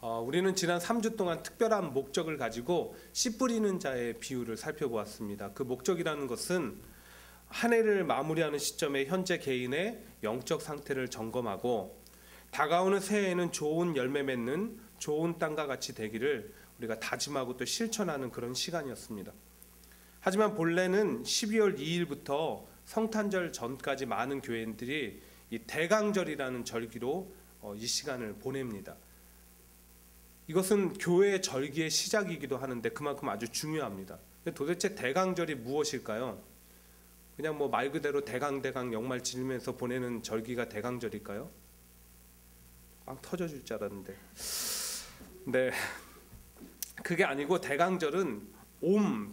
우리는 지난 3주 동안 특별한 목적을 가지고 씨 뿌리는 자의 비유를 살펴보았습니다. 그 목적이라는 것은 한 해를 마무리하는 시점에 현재 개인의 영적 상태를 점검하고 다가오는 새해에는 좋은 열매 맺는 좋은 땅과 같이 되기를 우리가 다짐하고 또 실천하는 그런 시간이었습니다. 하지만 본래는 12월 2일부터 성탄절 전까지 많은 교회인들이 이 대강절이라는 절기로 이 시간을 보냅니다. 이것은 교회의 절기의 시작이기도 하는데 그만큼 아주 중요합니다. 도대체 대강절이 무엇일까요? 그냥 뭐 말 그대로 대강 역말 지르면서 보내는 절기가 대강절일까요? 빵 터져줄 줄 알았는데. 네, 그게 아니고 대강절은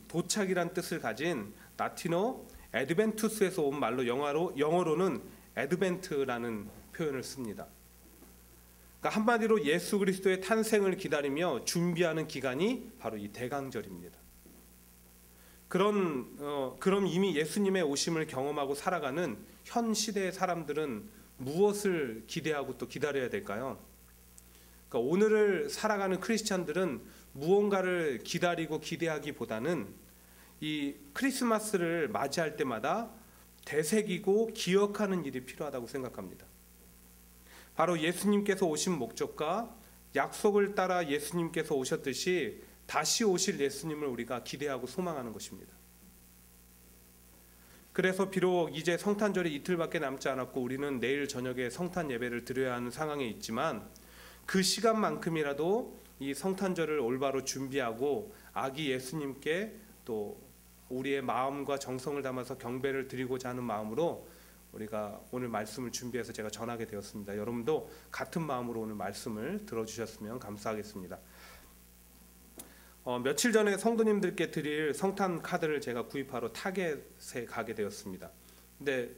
도착이란 뜻을 가진 라틴어 에드벤투스에서 온 말로 영어로는 에드벤트라는 표현을 씁니다. 그러니까 한마디로 예수 그리스도의 탄생을 기다리며 준비하는 기간이 바로 이 대강절입니다. 그럼 이미 예수님의 오심을 경험하고 살아가는 현 시대의 사람들은 무엇을 기대하고 또 기다려야 될까요? 그러니까 오늘을 살아가는 크리스찬들은 무언가를 기다리고 기대하기보다는 이 크리스마스를 맞이할 때마다 되새기고 기억하는 일이 필요하다고 생각합니다. 바로 예수님께서 오신 목적과 약속을 따라 예수님께서 오셨듯이 다시 오실 예수님을 우리가 기대하고 소망하는 것입니다. 그래서 비록 이제 성탄절이 이틀밖에 남지 않았고 우리는 내일 저녁에 성탄 예배를 드려야 하는 상황에 있지만 그 시간만큼이라도 이 성탄절을 올바로 준비하고 아기 예수님께 또 우리의 마음과 정성을 담아서 경배를 드리고자 하는 마음으로 우리가 오늘 말씀을 준비해서 제가 전하게 되었습니다. 여러분도 같은 마음으로 오늘 말씀을 들어주셨으면 감사하겠습니다. 며칠 전에 성도님들께 드릴 성탄 카드를 제가 구입하러 타겟에 가게 되었습니다. 근데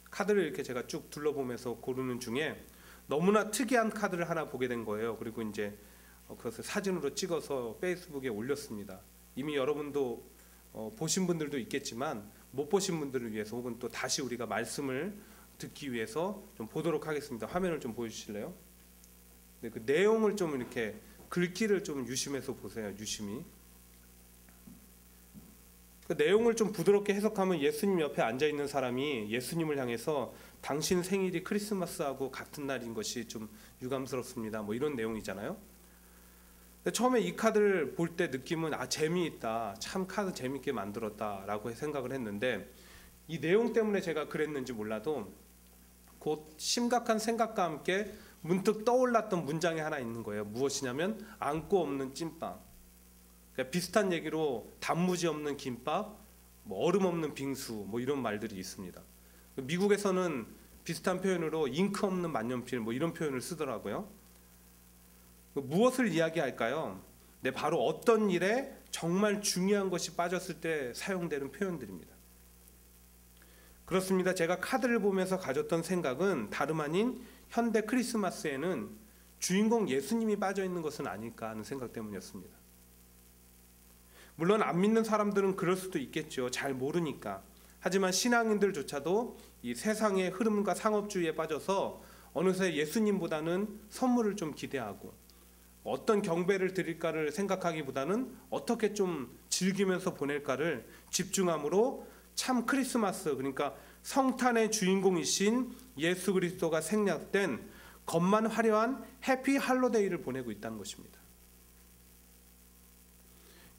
카드를 이렇게 제가 쭉 둘러보면서 고르는 중에 너무나 특이한 카드를 하나 보게 된 거예요. 그리고 이제 그것을 사진으로 찍어서 페이스북에 올렸습니다. 이미 여러분도 보신 분들도 있겠지만 못 보신 분들을 위해서 혹은 또 다시 우리가 말씀을 듣기 위해서 좀 보도록 하겠습니다. 화면을 좀 보여주실래요? 네, 그 내용을 좀 이렇게 글귀를 좀 유심해서 보세요. 유심히. 그 내용을 좀 부드럽게 해석하면 예수님 옆에 앉아 있는 사람이 예수님을 향해서 당신 생일이 크리스마스하고 같은 날인 것이 좀 유감스럽습니다. 뭐 이런 내용이잖아요. 근데 처음에 이 카드를 볼 때 느낌은 재미있다, 참 카드 재밌게 만들었다라고 생각을 했는데 이 내용 때문에 제가 그랬는지 몰라도 곧 심각한 생각과 함께 문득 떠올랐던 문장이 하나 있는 거예요. 무엇이냐면 안고 없는 찐빵. 그러니까 비슷한 얘기로 단무지 없는 김밥, 뭐 얼음 없는 빙수, 뭐 이런 말들이 있습니다. 미국에서는 비슷한 표현으로 잉크 없는 만년필, 뭐 이런 표현을 쓰더라고요. 무엇을 이야기할까요? 네, 바로 어떤 일에 정말 중요한 것이 빠졌을 때 사용되는 표현들입니다. 그렇습니다. 제가 카드를 보면서 가졌던 생각은 다름 아닌 현대 크리스마스에는 주인공 예수님이 빠져 있는 것은 아닐까 하는 생각 때문이었습니다. 물론 안 믿는 사람들은 그럴 수도 있겠죠. 잘 모르니까. 하지만 신앙인들조차도 이 세상의 흐름과 상업주의에 빠져서 어느새 예수님보다는 선물을 좀 기대하고 어떤 경배를 드릴까를 생각하기보다는 어떻게 좀 즐기면서 보낼까를 집중함으로 참 크리스마스, 그러니까 성탄의 주인공이신 예수 그리스도가 생략된 겉만 화려한 해피 할로데이를 보내고 있다는 것입니다.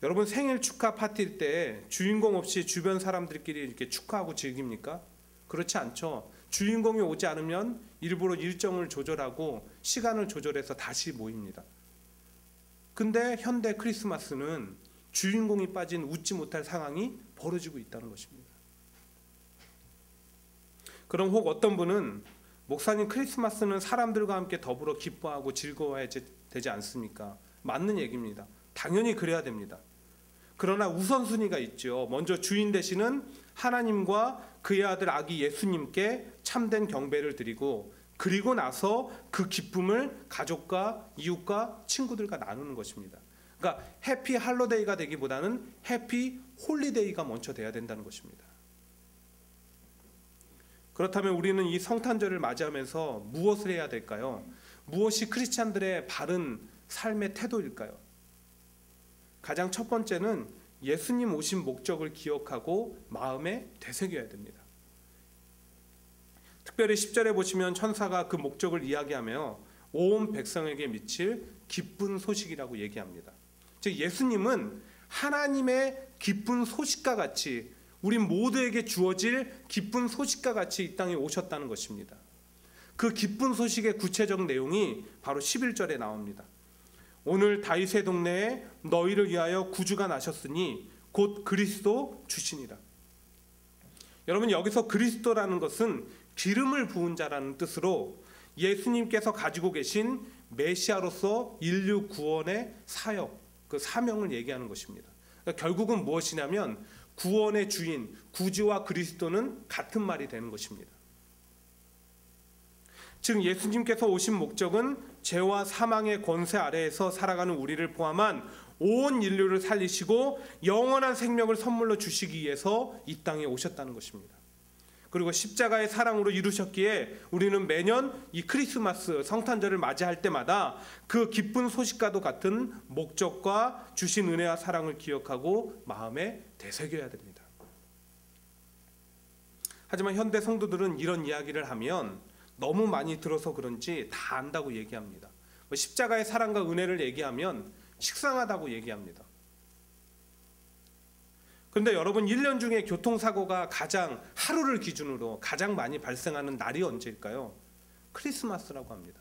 여러분 생일 축하 파티일 때 주인공 없이 주변 사람들끼리 이렇게 축하하고 즐깁니까? 그렇지 않죠. 주인공이 오지 않으면 일부러 일정을 조절하고 시간을 조절해서 다시 모입니다. 근데 현대 크리스마스는 주인공이 빠진 웃지 못할 상황이 벌어지고 있다는 것입니다. 그럼 혹 어떤 분은 목사님 크리스마스는 사람들과 함께 더불어 기뻐하고 즐거워야 되지 않습니까? 맞는 얘기입니다. 당연히 그래야 됩니다. 그러나 우선순위가 있죠. 먼저 주인 되시는 하나님과 그의 아들 아기 예수님께 참된 경배를 드리고 그리고 나서 그 기쁨을 가족과 이웃과 친구들과 나누는 것입니다. 그러니까 해피 할로데이가 되기보다는 해피 홀리데이가 먼저 돼야 된다는 것입니다. 그렇다면 우리는 이 성탄절을 맞이하면서 무엇을 해야 될까요? 무엇이 크리스찬들의 바른 삶의 태도일까요? 가장 첫 번째는 예수님 오신 목적을 기억하고 마음에 되새겨야 됩니다. 특별히 10절에 보시면 천사가 그 목적을 이야기하며 온 백성에게 미칠 기쁜 소식이라고 얘기합니다. 즉 예수님은 하나님의 기쁜 소식과 같이 우리 모두에게 주어질 기쁜 소식과 같이 이 땅에 오셨다는 것입니다. 그 기쁜 소식의 구체적 내용이 바로 11절에 나옵니다. 오늘 다윗의 동네에 너희를 위하여 구주가 나셨으니 곧 그리스도 주시니라. 여러분, 여기서 그리스도라는 것은 기름을 부은 자라는 뜻으로 예수님께서 가지고 계신 메시아로서 인류 구원의 사역, 그 사명을 얘기하는 것입니다. 그러니까 결국은 무엇이냐면 구원의 주인, 구주와 그리스도는 같은 말이 되는 것입니다. 즉 예수님께서 오신 목적은 죄와 사망의 권세 아래에서 살아가는 우리를 포함한 온 인류를 살리시고 영원한 생명을 선물로 주시기 위해서 이 땅에 오셨다는 것입니다. 그리고 십자가의 사랑으로 이루셨기에 우리는 매년 이 크리스마스 성탄절을 맞이할 때마다 그 기쁜 소식과도 같은 목적과 주신 은혜와 사랑을 기억하고 마음에 되새겨야 됩니다. 하지만 현대 성도들은 이런 이야기를 하면 너무 많이 들어서 그런지 다 안다고 얘기합니다. 십자가의 사랑과 은혜를 얘기하면 식상하다고 얘기합니다. 그런데 여러분, 1년 중에 교통사고가 하루를 기준으로 가장 많이 발생하는 날이 언제일까요? 크리스마스라고 합니다.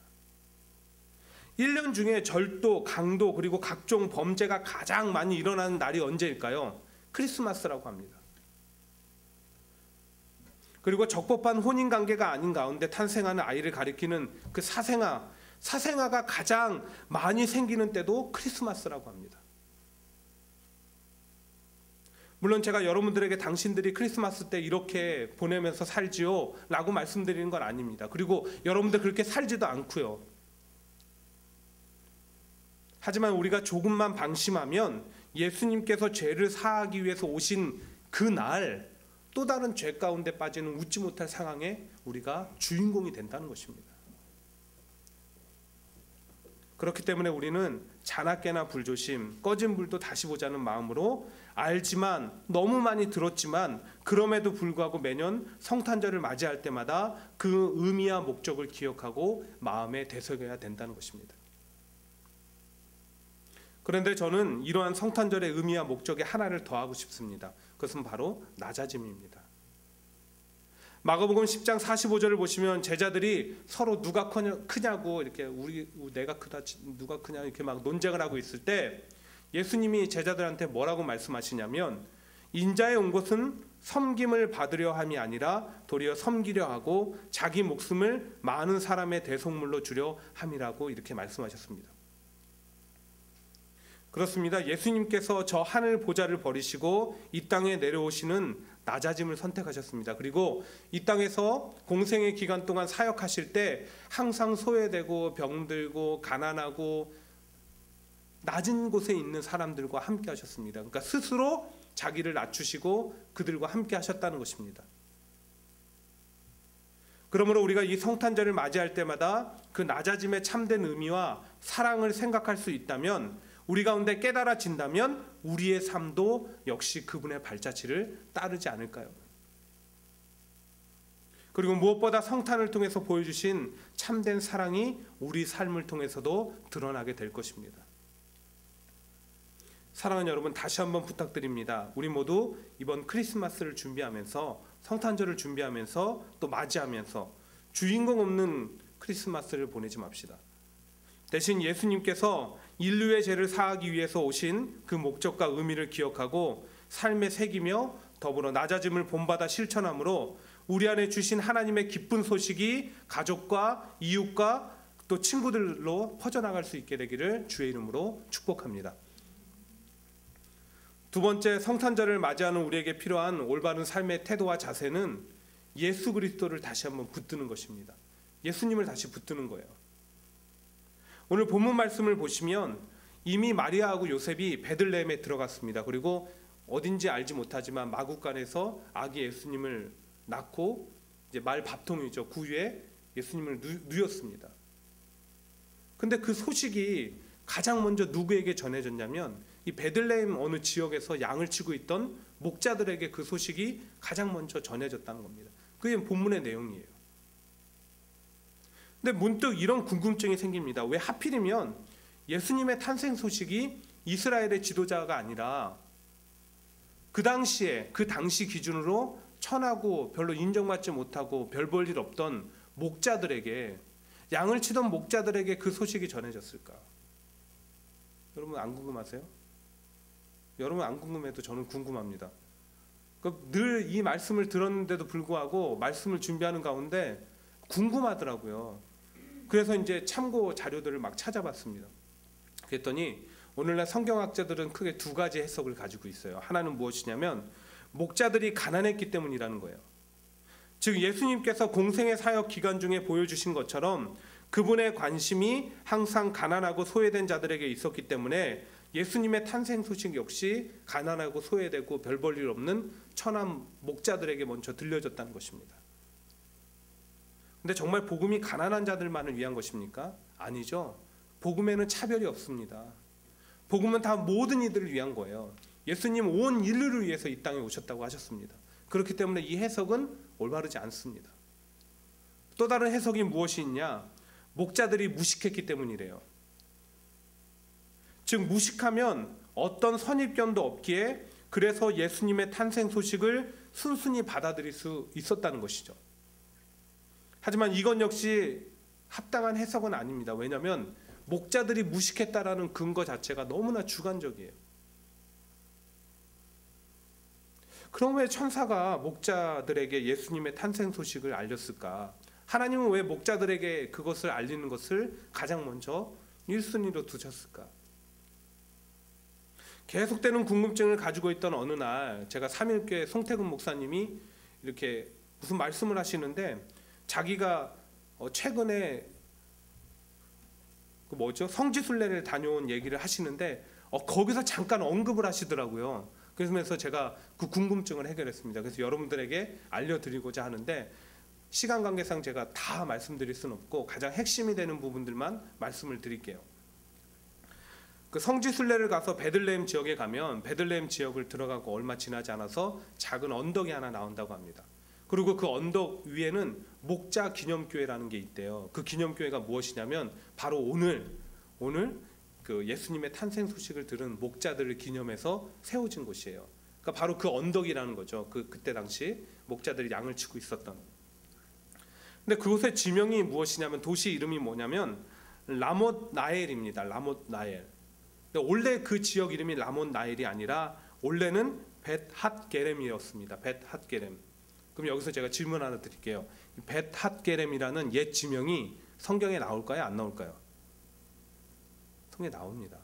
1년 중에 절도, 강도 그리고 각종 범죄가 가장 많이 일어나는 날이 언제일까요? 크리스마스라고 합니다. 그리고 적법한 혼인관계가 아닌 가운데 탄생하는 아이를 가리키는 그 사생아가 가장 많이 생기는 때도 크리스마스라고 합니다. 물론 제가 여러분들에게 당신들이 크리스마스 때 이렇게 보내면서 살지요 라고 말씀드리는 건 아닙니다. 그리고 여러분들 그렇게 살지도 않고요. 하지만 우리가 조금만 방심하면 예수님께서 죄를 사하기 위해서 오신 그날 또 다른 죄 가운데 빠지는 웃지 못할 상황에 우리가 주인공이 된다는 것입니다. 그렇기 때문에 우리는 자나깨나 불조심, 꺼진 불도 다시 보자는 마음으로 알지만 너무 많이 들었지만 그럼에도 불구하고 매년 성탄절을 맞이할 때마다 그 의미와 목적을 기억하고 마음에 되새겨야 된다는 것입니다. 그런데 저는 이러한 성탄절의 의미와 목적에 하나를 더하고 싶습니다. 그것은 바로 낮아짐입니다. 마가복음 10장 45절을 보시면 제자들이 서로 누가 크냐고 이렇게 내가 크다 누가 크냐 이렇게 막 논쟁을 하고 있을 때 예수님이 제자들한테 뭐라고 말씀하시냐면 인자에 온 것은 섬김을 받으려 함이 아니라 도리어 섬기려 하고 자기 목숨을 많은 사람의 대속물로 주려 함이라고 이렇게 말씀하셨습니다. 그렇습니다. 예수님께서 저 하늘 보좌를 버리시고 이 땅에 내려오시는 낮아짐을 선택하셨습니다. 그리고 이 땅에서 공생의 기간 동안 사역하실 때 항상 소외되고 병들고 가난하고 낮은 곳에 있는 사람들과 함께 하셨습니다. 그러니까 스스로 자기를 낮추시고 그들과 함께 하셨다는 것입니다. 그러므로 우리가 이 성탄절을 맞이할 때마다 그 낮아짐의 참된 의미와 사랑을 생각할 수 있다면 우리 가운데 깨달아진다면 우리의 삶도 역시 그분의 발자취를 따르지 않을까요? 그리고 무엇보다 성탄을 통해서 보여주신 참된 사랑이 우리 삶을 통해서도 드러나게 될 것입니다. 사랑하는 여러분, 다시 한번 부탁드립니다. 우리 모두 이번 크리스마스를 준비하면서 성탄절을 준비하면서 또 맞이하면서 주인공 없는 크리스마스를 보내지 맙시다. 대신 예수님께서 인류의 죄를 사하기 위해서 오신 그 목적과 의미를 기억하고 삶에 새기며 더불어 낮아짐을 본받아 실천함으로 우리 안에 주신 하나님의 기쁜 소식이 가족과 이웃과 또 친구들로 퍼져나갈 수 있게 되기를 주의 이름으로 축복합니다. 두 번째, 성탄절을 맞이하는 우리에게 필요한 올바른 삶의 태도와 자세는 예수 그리스도를 다시 한번 붙드는 것입니다. 예수님을 다시 붙드는 거예요. 오늘 본문 말씀을 보시면 이미 마리아하고 요셉이 베들레헴에 들어갔습니다. 그리고 어딘지 알지 못하지만 마구간에서 아기 예수님을 낳고 이제 말 밥통이죠. 구유에 예수님을 누였습니다. 근데 그 소식이 가장 먼저 누구에게 전해졌냐면 이 베들레헴 어느 지역에서 양을 치고 있던 목자들에게 그 소식이 가장 먼저 전해졌다는 겁니다. 그게 본문의 내용이에요. 근데 문득 이런 궁금증이 생깁니다. 왜 하필이면 예수님의 탄생 소식이 이스라엘의 지도자가 아니라 그 당시 기준으로 천하고 별로 인정받지 못하고 별 볼 일 없던 목자들에게, 양을 치던 목자들에게 그 소식이 전해졌을까? 여러분 안 궁금하세요? 여러분 안 궁금해도 저는 궁금합니다. 늘 이 말씀을 들었는데도 불구하고 말씀을 준비하는 가운데 궁금하더라고요. 그래서 이제 참고 자료들을 막 찾아봤습니다. 그랬더니 오늘날 성경학자들은 크게 두 가지 해석을 가지고 있어요. 하나는 무엇이냐면 목자들이 가난했기 때문이라는 거예요. 즉 예수님께서 공생의 사역 기간 중에 보여주신 것처럼 그분의 관심이 항상 가난하고 소외된 자들에게 있었기 때문에 예수님의 탄생 소식 역시 가난하고 소외되고 별 볼 일 없는 천한 목자들에게 먼저 들려졌다는 것입니다. 근데 정말 복음이 가난한 자들만을 위한 것입니까? 아니죠. 복음에는 차별이 없습니다. 복음은 다 모든 이들을 위한 거예요. 예수님 온 인류를 위해서 이 땅에 오셨다고 하셨습니다. 그렇기 때문에 이 해석은 올바르지 않습니다. 또 다른 해석이 무엇이 있냐? 목자들이 무식했기 때문이래요. 즉 무식하면 어떤 선입견도 없기에 그래서 예수님의 탄생 소식을 순순히 받아들일 수 있었다는 것이죠. 하지만 이건 역시 합당한 해석은 아닙니다. 왜냐하면 목자들이 무식했다라는 근거 자체가 너무나 주관적이에요. 그럼 왜 천사가 목자들에게 예수님의 탄생 소식을 알렸을까? 하나님은 왜 목자들에게 그것을 알리는 것을 가장 먼저 1순위로 두셨을까? 계속되는 궁금증을 가지고 있던 어느 날 제가 삼일교회 송태근 목사님이 이렇게 무슨 말씀을 하시는데 자기가 최근에 성지순례를 다녀온 얘기를 하시는데 거기서 잠깐 언급을 하시더라고요. 그러면서 제가 그 궁금증을 해결했습니다. 그래서 여러분들에게 알려드리고자 하는데 시간 관계상 제가 다 말씀드릴 수는 없고 가장 핵심이 되는 부분들만 말씀을 드릴게요. 그 성지순례를 가서 베들레헴 지역에 가면 베들레헴 지역을 들어가고 얼마 지나지 않아서 작은 언덕이 하나 나온다고 합니다. 그리고 그 언덕 위에는 목자 기념교회라는 게 있대요. 그 기념교회가 무엇이냐면 바로 오늘 그 예수님의 탄생 소식을 들은 목자들을 기념해서 세워진 곳이에요. 그러니까 바로 그 언덕이라는 거죠. 그때 당시 목자들이 양을 치고 있었던. 근데 그곳의 지명이 무엇이냐면 도시 이름이 뭐냐면 라못 나엘입니다. 라못 나엘. 원래 그 지역 이름이 라못 나엘이 아니라 원래는 벳핫게렘이었습니다. 벳핫게렘. 그럼 여기서 제가 질문 하나 드릴게요. 벳핫게렘이라는 옛 지명이 성경에 나올까요? 안 나올까요? 성경에 나옵니다.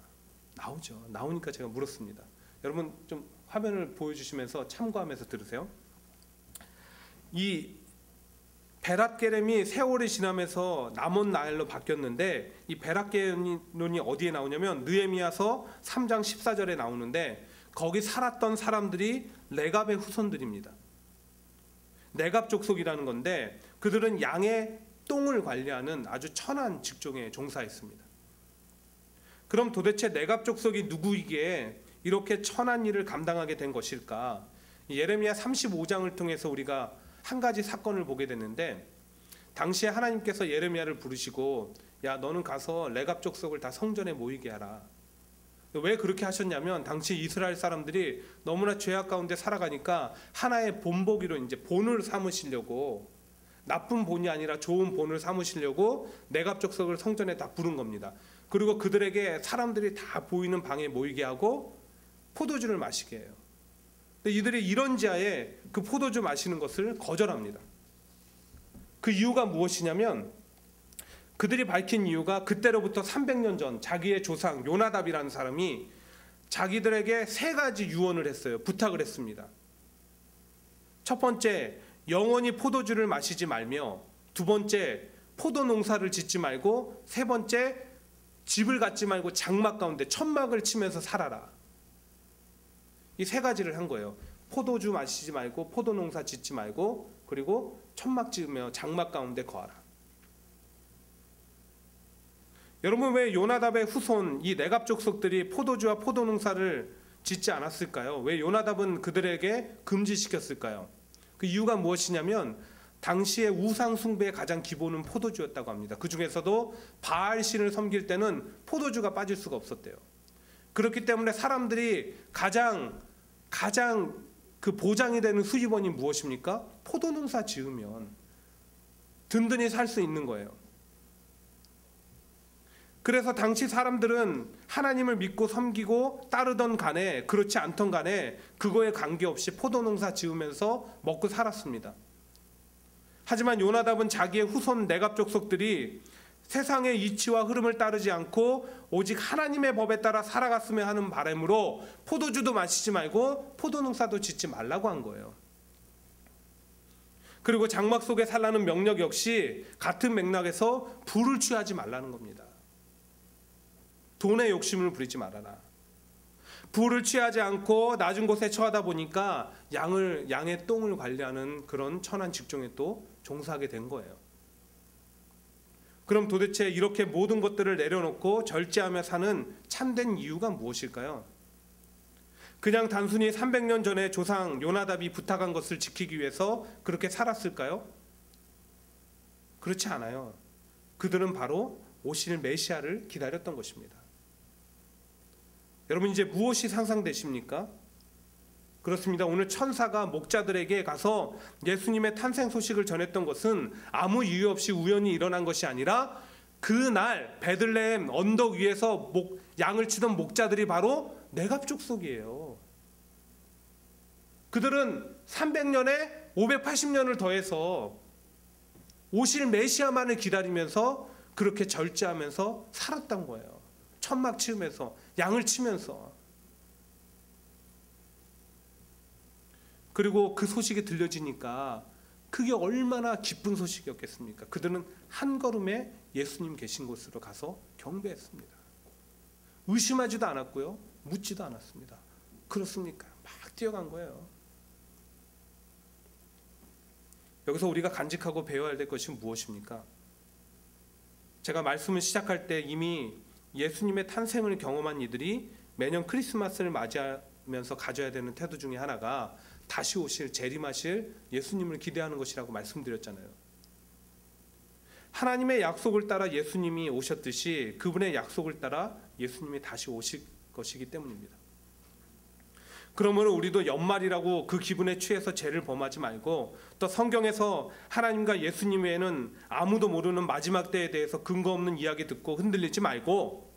나오죠. 나오니까 제가 물었습니다. 여러분 좀 화면을 보여주시면서 참고하면서 들으세요. 이 베랏게렘이 세월이 지나면서 라못 나엘로 바뀌었는데 이 베랏게렘이 어디에 나오냐면 느헤미야서 3장 14절에 나오는데 거기 살았던 사람들이 레갑의 후손들입니다. 레갑 족속이라는 건데 그들은 양의 똥을 관리하는 아주 천한 직종에 종사했습니다. 그럼 도대체 레갑 족속이 누구이기에 이렇게 천한 일을 감당하게 된 것일까? 예레미야 35장을 통해서 우리가 한 가지 사건을 보게 됐는데 당시에 하나님께서 예레미야를 부르시고 야 너는 가서 레갑 족속을 다 성전에 모이게 하라. 왜 그렇게 하셨냐면 당시 이스라엘 사람들이 너무나 죄악 가운데 살아가니까 하나의 본보기로 이제 본을 삼으시려고 나쁜 본이 아니라 좋은 본을 삼으시려고 레갑 족속을 성전에 다 부른 겁니다. 그리고 그들에게 사람들이 다 보이는 방에 모이게 하고 포도주를 마시게 해요. 근데 이들이 이런 지하에 그 포도주 마시는 것을 거절합니다. 그 이유가 무엇이냐면 그들이 밝힌 이유가 그때로부터 300년 전 자기의 조상 요나답이라는 사람이 자기들에게 세 가지 유언을 했어요. 부탁을 했습니다. 첫 번째, 영원히 포도주를 마시지 말며, 두 번째, 포도 농사를 짓지 말고, 세 번째, 집을 갖지 말고 장막 가운데 천막을 치면서 살아라. 이 세 가지를 한 거예요. 포도주 마시지 말고, 포도 농사 짓지 말고, 그리고 천막 지으며 장막 가운데 거하라. 여러분, 왜 요나답의 후손 이 네갑 족속들이 포도주와 포도 농사를 짓지 않았을까요? 왜 요나답은 그들에게 금지시켰을까요? 그 이유가 무엇이냐면 당시의 우상 숭배의 가장 기본은 포도주였다고 합니다. 그 중에서도 바알 신을 섬길 때는 포도주가 빠질 수가 없었대요. 그렇기 때문에 사람들이 가장 그 보장이 되는 수입원이 무엇입니까? 포도 농사 지으면 든든히 살 수 있는 거예요. 그래서 당시 사람들은 하나님을 믿고 섬기고 따르던 간에 그렇지 않던 간에 그거에 관계없이 포도 농사 지으면서 먹고 살았습니다. 하지만 요나답은 자기의 후손 네갑 족속들이 세상의 이치와 흐름을 따르지 않고 오직 하나님의 법에 따라 살아갔으면 하는 바람으로 포도주도 마시지 말고 포도 농사도 짓지 말라고 한 거예요. 그리고 장막 속에 살라는 명령 역시 같은 맥락에서 부를 취하지 말라는 겁니다. 돈에 욕심을 부리지 말아라. 부를 취하지 않고 낮은 곳에 처하다 보니까 양의 똥을 관리하는 그런 천한 직종에 또 종사하게 된 거예요. 그럼 도대체 이렇게 모든 것들을 내려놓고 절제하며 사는 참된 이유가 무엇일까요? 그냥 단순히 300년 전에 조상 요나답이 부탁한 것을 지키기 위해서 그렇게 살았을까요? 그렇지 않아요. 그들은 바로 오실 메시아를 기다렸던 것입니다. 여러분, 이제 무엇이 상상되십니까? 그렇습니다. 오늘 천사가 목자들에게 가서 예수님의 탄생 소식을 전했던 것은 아무 이유 없이 우연히 일어난 것이 아니라 그날 베들레헴 언덕 위에서 양을 치던 목자들이 바로 네갑 족속이에요. 그들은 300년에 580년을 더해서 오실 메시아만을 기다리면서 그렇게 절제하면서 살았던 거예요. 천막 치우면서, 양을 치면서. 그리고 그 소식이 들려지니까 그게 얼마나 기쁜 소식이었겠습니까? 그들은 한 걸음에 예수님 계신 곳으로 가서 경배했습니다. 의심하지도 않았고요, 묻지도 않았습니다. 그렇습니까? 막 뛰어간 거예요. 여기서 우리가 간직하고 배워야 될 것이 무엇입니까? 제가 말씀을 시작할 때 이미 예수님의 탄생을 경험한 이들이 매년 크리스마스를 맞이하면서 가져야 되는 태도 중에 하나가 다시 오실, 재림하실 예수님을 기대하는 것이라고 말씀드렸잖아요. 하나님의 약속을 따라 예수님이 오셨듯이 그분의 약속을 따라 예수님이 다시 오실 것이기 때문입니다. 그러므로 우리도 연말이라고 그 기분에 취해서 죄를 범하지 말고, 또 성경에서 하나님과 예수님 외에는 아무도 모르는 마지막 때에 대해서 근거 없는 이야기 듣고 흔들리지 말고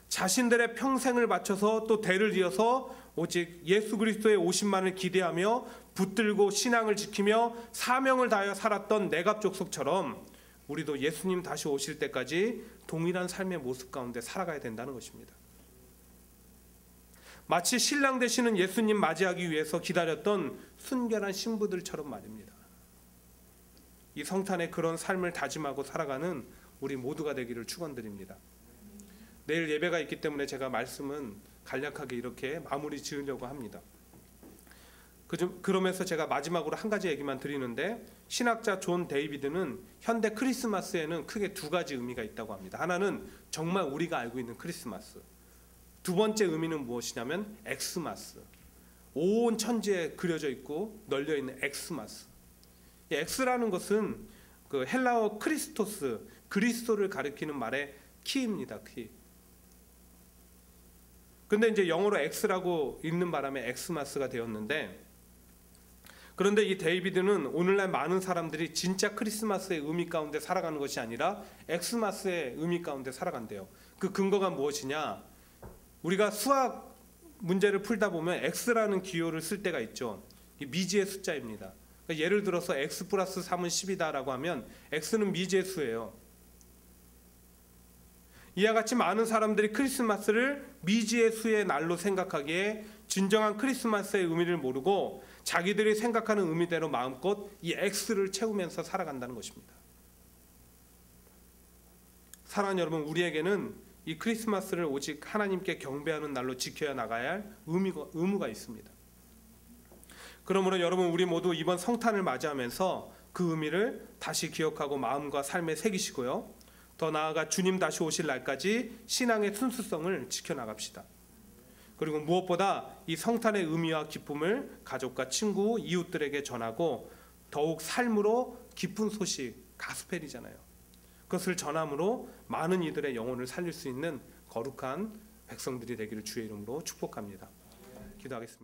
자신들의 평생을 바쳐서 또 대를 이어서 오직 예수 그리스도의 오심만을 기대하며 붙들고 신앙을 지키며 사명을 다하여 살았던 네갑 족속처럼 우리도 예수님 다시 오실 때까지 동일한 삶의 모습 가운데 살아가야 된다는 것입니다. 마치 신랑 되시는 예수님 맞이하기 위해서 기다렸던 순결한 신부들처럼 말입니다. 이 성탄에 그런 삶을 다짐하고 살아가는 우리 모두가 되기를 축원드립니다. 내일 예배가 있기 때문에 제가 말씀은 간략하게 이렇게 마무리 지으려고 합니다. 그러면서 제가 마지막으로 한 가지 얘기만 드리는데, 신학자 존 데이비드는 현대 크리스마스에는 크게 두 가지 의미가 있다고 합니다. 하나는 정말 우리가 알고 있는 크리스마스, 두 번째 의미는 무엇이냐면 엑스마스, 온 천지에 그려져 있고 널려 있는 엑스마스. 이 엑스라는 것은 그 헬라어 크리스토스, 그리스도를 가리키는 말의 키입니다. 키. 근데 이제 영어로 X라고 읽는 바람에 엑스마스가 되었는데, 그런데 이 데이비드는 오늘날 많은 사람들이 진짜 크리스마스의 의미 가운데 살아가는 것이 아니라 엑스마스의 의미 가운데 살아간대요. 그 근거가 무엇이냐? 우리가 수학 문제를 풀다 보면 X라는 기호를 쓸 때가 있죠. 이 미지의 숫자입니다. 그러니까 예를 들어서 X 플러스 3은 10이다라고 하면 X는 미지의 수예요. 이와 같이 많은 사람들이 크리스마스를 미지의 수의 날로 생각하기에 진정한 크리스마스의 의미를 모르고 자기들이 생각하는 의미대로 마음껏 이 X를 채우면서 살아간다는 것입니다. 사랑하는 여러분, 우리에게는 이 크리스마스를 오직 하나님께 경배하는 날로 지켜야 나가야 할 의무가 있습니다. 그러므로 여러분, 우리 모두 이번 성탄을 맞이하면서 그 의미를 다시 기억하고 마음과 삶에 새기시고요, 더 나아가 주님 다시 오실 날까지 신앙의 순수성을 지켜나갑시다. 그리고 무엇보다 이 성탄의 의미와 기쁨을 가족과 친구, 이웃들에게 전하고 더욱 삶으로 기쁜 소식, 가스펠이잖아요. 그것을 전함으로 많은 이들의 영혼을 살릴 수 있는 거룩한 백성들이 되기를 주의 이름으로 축복합니다. 기도하겠습니다.